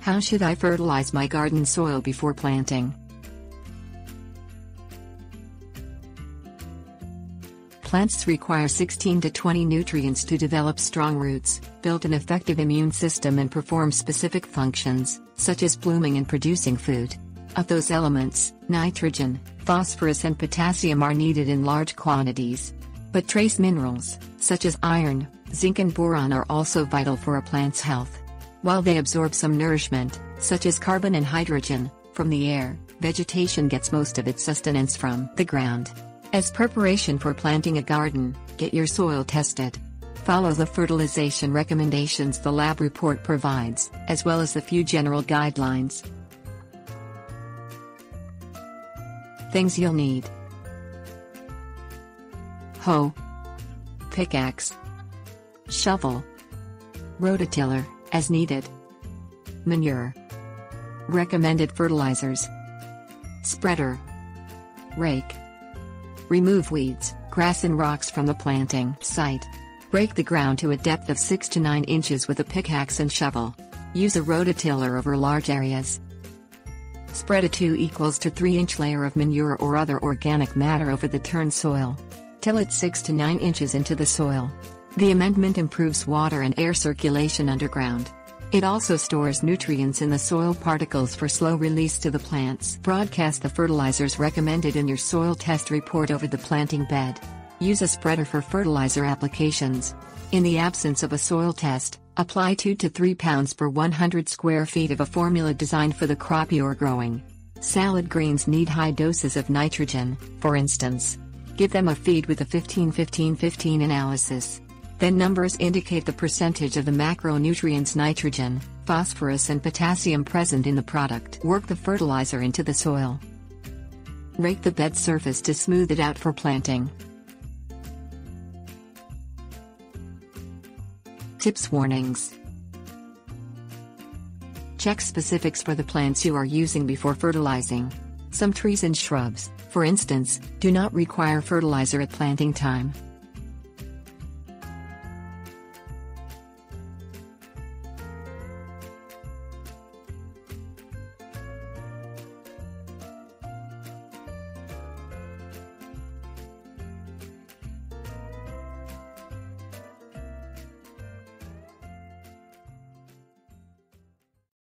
How should I fertilize my garden soil before planting? Plants require 16 to 20 nutrients to develop strong roots, build an effective immune system and perform specific functions, such as blooming and producing food. Of those elements, nitrogen, phosphorus and potassium are needed in large quantities. But trace minerals, such as iron, zinc and boron are also vital for a plant's health. While they absorb some nourishment, such as carbon and hydrogen, from the air, vegetation gets most of its sustenance from the ground. As preparation for planting a garden, get your soil tested. Follow the fertilization recommendations the lab report provides, as well as a few general guidelines. Things you'll need: hoe, pickaxe, shovel, rototiller, as needed, manure, recommended fertilizers, spreader, rake. Remove weeds, grass and rocks from the planting site. Break the ground to a depth of 6 to 9 inches with a pickaxe and shovel. Use a rototiller over large areas. Spread a 2 to 3 inch layer of manure or other organic matter over the turned soil. Till it 6 to 9 inches into the soil. The amendment improves water and air circulation underground. It also stores nutrients in the soil particles for slow release to the plants. Broadcast the fertilizers recommended in your soil test report over the planting bed. Use a spreader for fertilizer applications. In the absence of a soil test, apply 2 to 3 pounds per 100 square feet of a formula designed for the crop you're growing. Salad greens need high doses of nitrogen, for instance. Give them a feed with a 15-15-15 analysis. Then numbers indicate the percentage of the macronutrients nitrogen, phosphorus and potassium present in the product. Work the fertilizer into the soil. Rake the bed surface to smooth it out for planting. Tips: warnings. Check specifics for the plants you are using before fertilizing. Some trees and shrubs, for instance, do not require fertilizer at planting time.